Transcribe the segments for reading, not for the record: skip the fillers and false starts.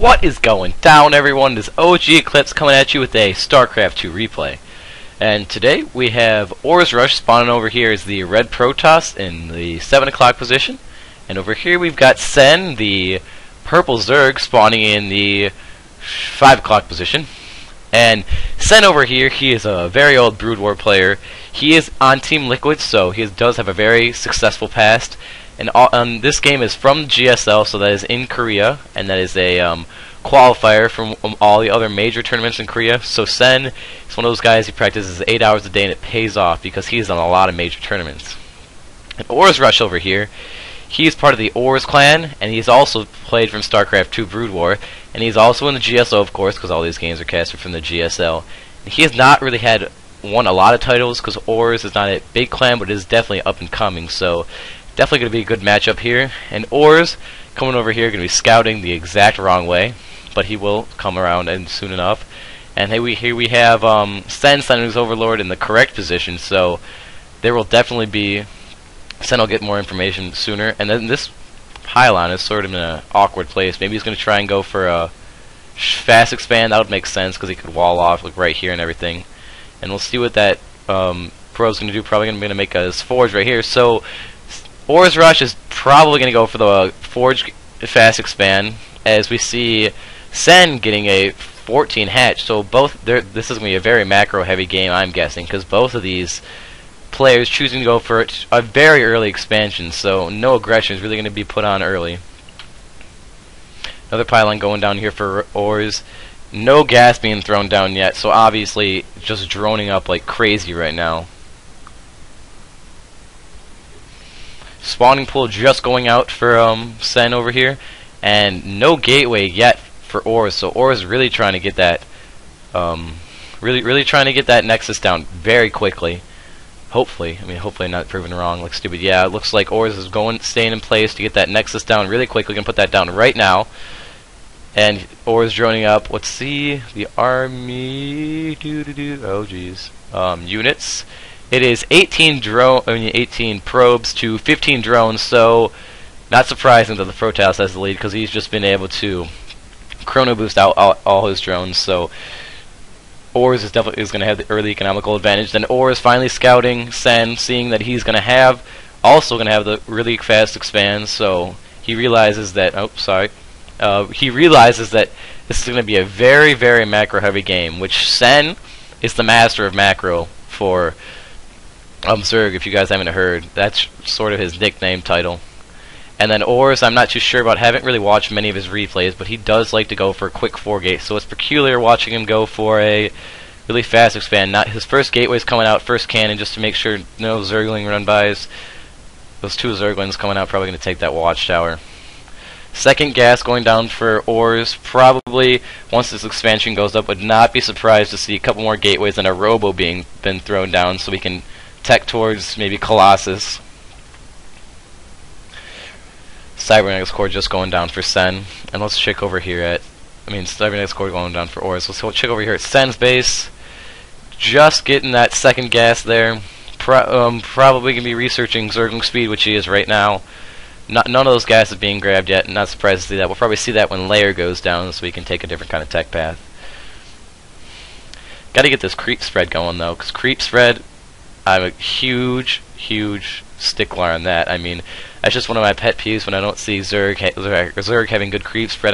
What is going down, everyone? This OG Eclipse coming at you with a StarCraft 2 replay. And today we have orzrush spawning over here as the red Protoss in the 7 o'clock position. And over here we've got Sen, the purple Zerg, spawning in the 5 o'clock position. And Sen over here, he is a very old Brood War player. He is on Team Liquid, so he does have a very successful past. And this game is from GSL, so that is in Korea, and that is a qualifier from all the other major tournaments in Korea. So Sen is one of those guys who practices 8 hours a day, and it pays off because he's on a lot of major tournaments. And orzrush over here, he's part of the Orz clan, and he's also played from StarCraft 2 Brood War, and he's also in the GSO, of course, because all these games are casted from the GSL. And he has not really won a lot of titles because Orz is not a big clan, but it is definitely up and coming. So definitely going to be a good matchup here. And Orz coming over here going to be scouting the exact wrong way, but he will come around and soon enough. And here we have Sen sending his Overlord in the correct position, so there will definitely be Sen will get more information sooner. And then this pylon is sort of in an awkward place. Maybe he's going to try and go for a fast expand. That would make sense because he could wall off like right here and everything. And we'll see what that pro's going to do. Probably going to make a forge right here. So orzrush is probably going to go for the forge fast expand, as we see Sen getting a 14 hatch. So this is going to be a very macro heavy game, I'm guessing, because both of these players choosing to go for a very early expansion, so no aggression is really going to be put on early. Another pylon going down here for Orz. No gas being thrown down yet, so obviously just droning up like crazy right now. Spawning pool just going out for Sen over here, and no gateway yet for Orz. So Orz is really trying to get that, really trying to get that nexus down very quickly. Hopefully, hopefully not proven wrong like stupid. Yeah, it looks like Orz is staying in place to get that nexus down really quickly. Gonna put that down right now. And Orz droning up. Let's see the army. Oh geez, units. It is 18 probes to 15 drones, so not surprising that the Protoss has the lead because he's just been able to chrono boost out all his drones. So Orz is definitely going to have the early economical advantage. Then Orz finally scouting Sen, seeing that he's going to have the really fast expand. So he realizes that he realizes that this is going to be a very, very macro heavy game, which Sen is the master of macro for Zerg, if you guys haven't heard. That's sort of his nickname title. And then Orz, I'm not too sure about, haven't really watched many of his replays, but he does like to go for a quick 4-gate, so it's peculiar watching him go for a really fast expand. Not his first gateway's coming out, first cannon, just to make sure no Zergling run-bys. Those 2 Zerglings coming out, probably going to take that watchtower. Second gas going down for Orz. Probably, once this expansion goes up, would not be surprised to see a couple more gateways and a robo been thrown down so we can tech towards maybe Colossus. Cybernetics core just going down for Sen. And let's check over here at, Cybernetics core going down for Orz. Let's check over here at Sen's base. Just getting that second gas there. Probably going to be researching Zergling speed, which he is right now. None of those gases being grabbed yet. Not surprised to see that. We'll probably see that when layer goes down, so we can take a different kind of tech path. Got to get this creep spread going though, because creep spread, I'm a huge stickler on that. That's just one of my pet peeves when I don't see Zerg having good creep spread.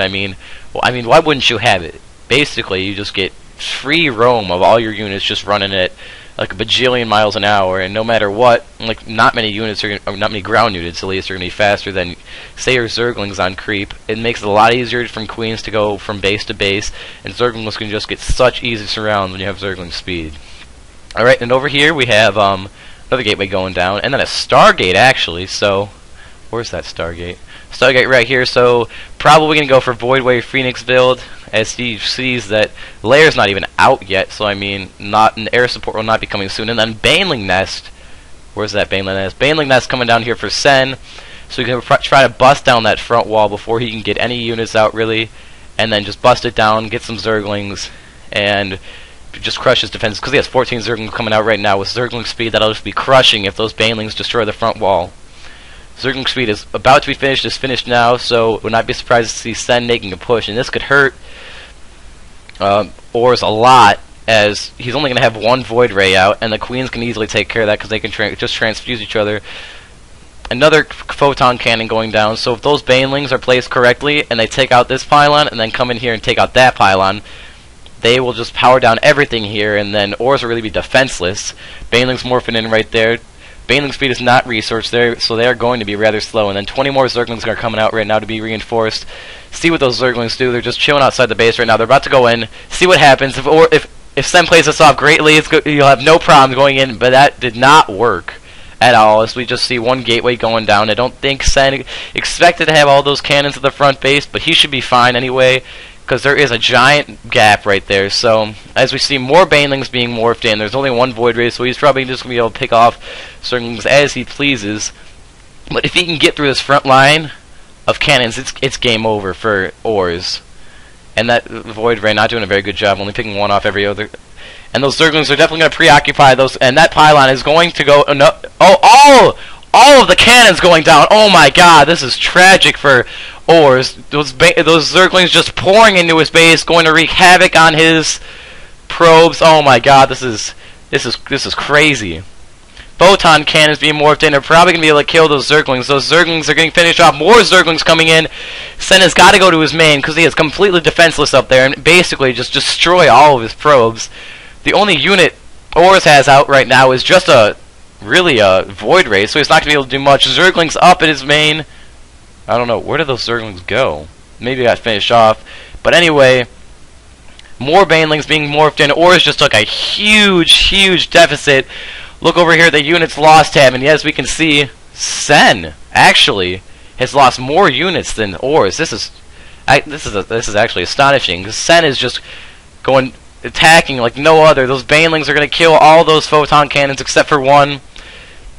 Why wouldn't you have it? Basically, you just get free roam of all your units just running at like a bajillion miles an hour, and no matter what, like not many ground units at least are going to be faster than, say, your Zerglings on creep. It makes it a lot easier from Queens to go from base to base, and Zerglings can just get such easy surrounds when you have Zergling speed. Alright, and over here we have another gateway going down, and then a Stargate actually, so where's that Stargate? Stargate right here, so probably going to go for Void Wave Phoenix build, as he sees that Layer's not even out yet, so not an air support will not be coming soon. And then Baneling Nest, where's that Baneling Nest? Baneling Nest coming down here for Sen, so he can try to bust down that front wall before he can get any units out really, and then just bust it down, get some Zerglings, and just crush his defense, because he has 14 Zerglings coming out right now with Zergling speed. That'll just be crushing if those Banelings destroy the front wall. Zergling speed is about to be finished, is finished now, so would not be surprised to see Sen making a push, and this could hurt Ors a lot, as he's only going to have one Void Ray out, and the Queens can easily take care of that because they can just transfuse each other. Another Photon Cannon going down, so if those Banelings are placed correctly, and they take out this pylon, and then come in here and take out that pylon, they will just power down everything here, and then Ors will really be defenseless. Banelings morphing in right there. Baneling speed is not researched there, so they are going to be rather slow. And then 20 more Zerglings are coming out right now to be reinforced. See what those Zerglings do. They're just chilling outside the base right now. They're about to go in. See what happens. If Sen plays this off greatly, you'll have no problem going in. But that did not work at all, as we just see one gateway going down. I don't think Sen expected to have all those cannons at the front base, but he should be fine anyway, because there is a giant gap right there. So as we see more Banelings being morphed in, there's only one Void Ray, so he's probably just going to be able to pick off Zerglings as he pleases. But if he can get through this front line of cannons, it's game over for Ors. And that Void Ray not doing a very good job, only picking one off every other. And those Zerglings are definitely going to preoccupy those, and that pylon is going to go. No, all of the cannons going down. Oh my God, this is tragic for Ors. Those Zerglings just pouring into his base, going to wreak havoc on his probes. Oh my God, this is crazy. Photon cannons being morphed in are probably going to be able to kill those Zerglings. Those Zerglings are getting finished off. More Zerglings coming in. Sen has got to go to his main because he is completely defenseless up there and basically just destroy all of his probes. The only unit Ors has out right now is just a Void Ray, so he's not going to be able to do much. Zerglings up at his main. I don't know, where did those Zerglings go? Maybe got finished off. But anyway, more Banelings being morphed in. Ors just took a huge deficit. Look over here at the units lost tab, and as we can see, Sen actually has lost more units than Ors. This is actually astonishing, because Sen is just going attacking like no other. Those Banelings are going to kill all those Photon Cannons except for one.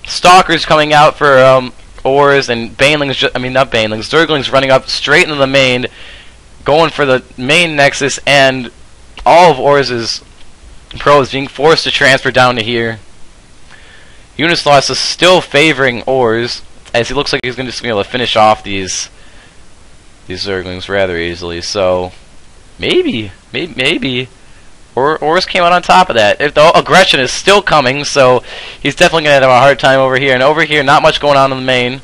Stalkers coming out for Ors, and Banelings, not Banelings, Zerglings running up straight into the main, going for the main nexus, and all of Ors's probes being forced to transfer down to here. Units lost is still favoring Ors, as he looks like he's going to just be able to finish off these Zerglings rather easily. So maybe Ors came out on top of that. If the aggression is still coming, so he's definitely going to have a hard time over here. And over here, not much going on in the main.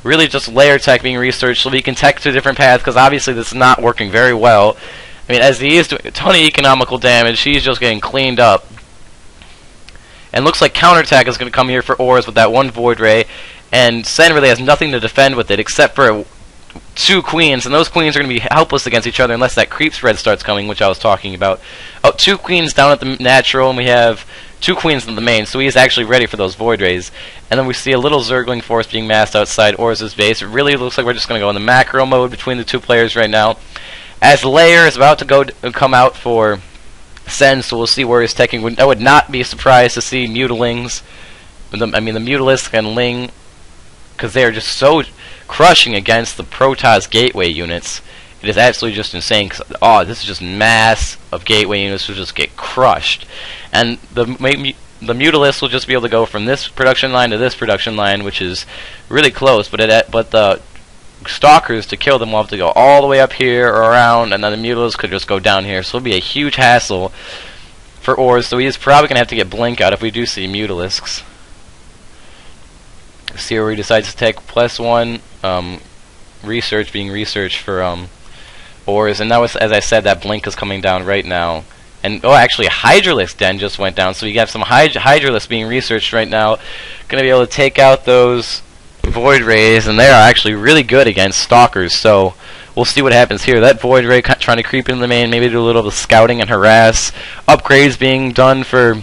Really just layer tech being researched so we can tech to different paths, because obviously this is not working very well. I mean, as he is doing a ton of economical damage, he's just getting cleaned up. And looks like counterattack is going to come here for Ors with that one Void Ray. And Sen really has nothing to defend with it except for two Queens, and those Queens are going to be helpless against each other unless that creep spread starts coming, which I was talking about. Oh, two Queens down at the natural, and we have two Queens in the main, so he is actually ready for those Void Rays. And then we see a little Zergling force being massed outside Ors' base. It really looks like we're just going to go in the macro mode between the two players right now. As Lair is about to come out for Sen, so we'll see where he's taking. I would not be surprised to see Mutilings, the Mutalisk and Ling, because they are just so crushing against the Protoss gateway units. It is absolutely just insane. This is just mass of gateway units will just get crushed, and the Mutalisk will just be able to go from this production line to this production line, which is really close. But the Stalkers, to kill them, will have to go all the way up here or around, and then the Mutalisks could just go down here. So it'll be a huge hassle for Ors. So he is probably going to have to get Blink out if we do see Mutalisks. See where he decides to take +1 research being researched for Ors, and now, as I said, that Blink is coming down right now. And actually, Hydralisk Den just went down, so you have some Hydralisk being researched right now. Going to be able to take out those Void Rays, and they are actually really good against Stalkers. So we'll see what happens here. That Void Ray trying to creep in the main, maybe do a little bit of scouting and harass. Upgrades being done for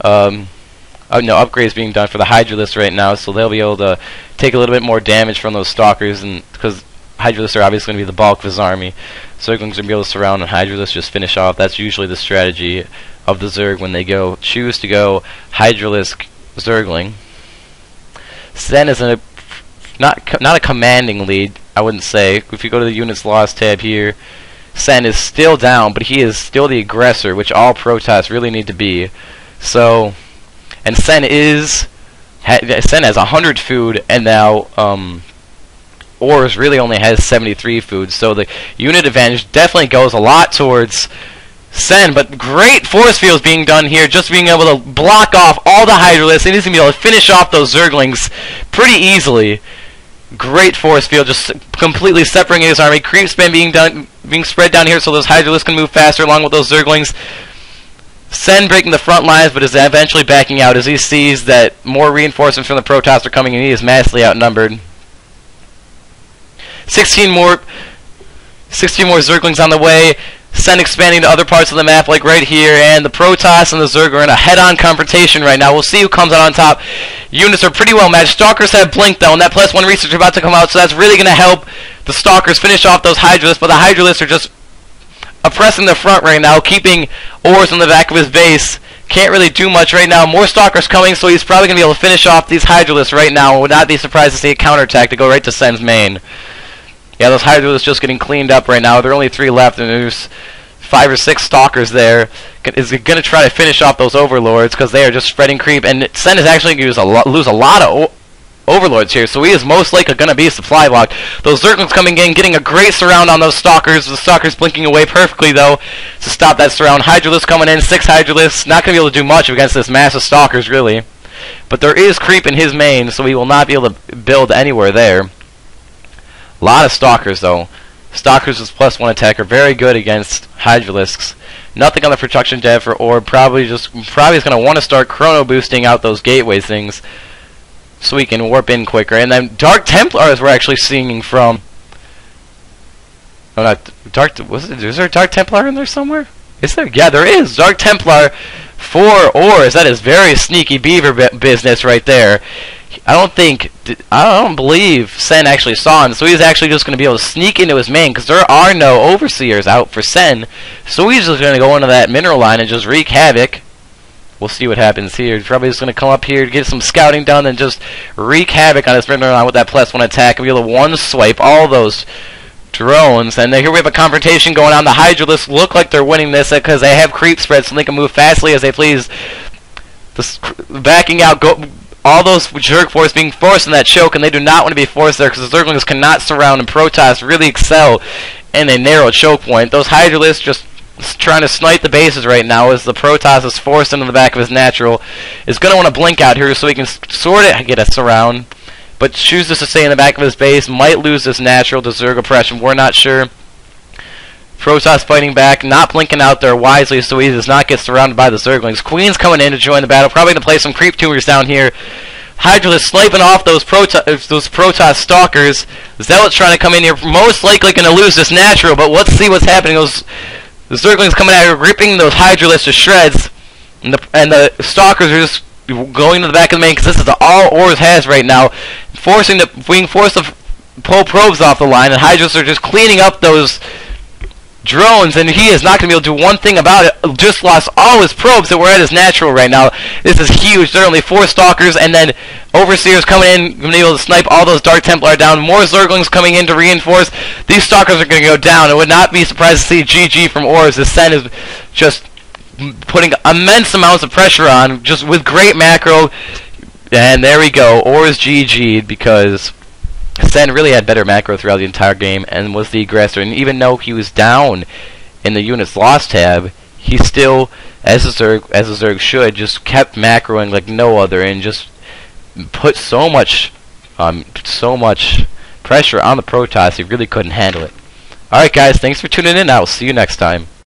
upgrades being done for the Hydralisk right now, so they'll be able to take a little bit more damage from those Stalkers, and because Hydralisk are obviously going to be the bulk of his army. Zerglings are going to be able to surround and Hydralisk just finish off. That's usually the strategy of the Zerg when they choose to go Hydralisk Zergling. Sen is not a commanding lead, I wouldn't say. If you go to the units lost tab here, Sen is still down, but he is still the aggressor, which all Protoss really need to be. So, and Sen is Sen has 100 food, and now Ors really only has 73 food. So the unit advantage definitely goes a lot towards Sen, but great force fields being done here, just being able to block off all the Hydralisks, and he's going to be able to finish off those Zerglings pretty easily. Great force field, just completely separating his army. Creep spin being spread down here so those Hydralisks can move faster along with those Zerglings. Sen breaking the front lines, but is eventually backing out as he sees that more reinforcements from the Protoss are coming, and he is massively outnumbered. 16 more Zerglings on the way. Sen expanding to other parts of the map, like right here, and the Protoss and the Zerg are in a head-on confrontation right now. We'll see who comes out on top. Units are pretty well matched. Stalkers have Blink, though, and that +1 research is about to come out, so that's really going to help the Stalkers finish off those Hydralisks, but the Hydralisks are just oppressing the front right now, keeping Ors on the back of his base. Can't really do much right now. More Stalkers coming, so he's probably going to be able to finish off these Hydralisks right now. I would not be surprised to see a counterattack to go right to Sen's main. Yeah, those Hydralisks just getting cleaned up right now. There are only 3 left, and there's 5 or 6 Stalkers there. Is going to try to finish off those Overlords because they are just spreading creep, and Sen is actually going to lose a lot of Overlords here, so he is most likely going to be supply blocked. Those Zerglings coming in, getting a great surround on those Stalkers. The Stalkers blinking away perfectly, though, to stop that surround. Hydralisks coming in, 6 Hydralisks. Not going to be able to do much against this massive Stalkers, really. But there is creep in his main, so he will not be able to build anywhere there. A lot of Stalkers, though. Stalkers with +1 attack are very good against Hydralisks. Nothing on the production dev for Orb. Probably is going to want to start chrono boosting out those gateway things so we can warp in quicker. And then Dark Templars we're actually seeing from. Oh, not Dark. Is there a Dark Templar in there somewhere? Is there? Yeah, there is. Dark Templar for Ors. That is very sneaky beaver business right there. I don't believe Sen actually saw him, so he's actually just going to be able to sneak into his main, because there are no Overseers out for Sen, so he's just going to go into that mineral line and just wreak havoc. We'll see what happens here. He's probably just going to come up here to get some scouting done and just wreak havoc on his mineral line with that +1 attack, and be able to one-swipe all those drones. And here we have a confrontation going on. The Hydralisks look like they're winning this because they have creep spread, so they can move fastly as they please. Backing out, all those Zerg force being forced in that choke, and they do not want to be forced there because the Zerglings cannot surround, and Protoss really excel in a narrow choke point. Those Hydralisks just trying to snipe the bases right now as the Protoss is forced into the back of his natural. Is going to want to blink out here so he can sort of get a surround, but chooses to stay in the back of his base. Might lose this natural to Zerg oppression. We're not sure. Protoss fighting back, not blinking out there wisely so he does not get surrounded by the Zerglings. Queen's coming in to join the battle, probably going to play some creep tumors down here. Hydralisk sniping off those Protoss Stalkers. Zealot's trying to come in here, most likely going to lose this natural, but let's see what's happening. The Zerglings coming out here, ripping those Hydralisks to shreds, and the Stalkers are just going to the back of the main, because this is all Ors has right now, being forced to pull probes off the line, and Hydralisks are just cleaning up those drones, and he is not going to be able to do one thing about it. Just lost all his probes that were at his natural right now. This is huge. There are only 4 Stalkers, and then Overseers coming in, being able to snipe all those Dark Templar down. More Zerglings coming in to reinforce. These Stalkers are going to go down. I would not be surprised to see GG from Ors. The Sen is just putting immense amounts of pressure on, just with great macro. And there we go. Ors GG'd because Sen really had better macro throughout the entire game and was the aggressor. And even though he was down in the unit's loss tab, he still, as a Zerg should, just kept macroing like no other and just put so much pressure on the Protoss he really couldn't handle it. Alright guys, thanks for tuning in. I will see you next time.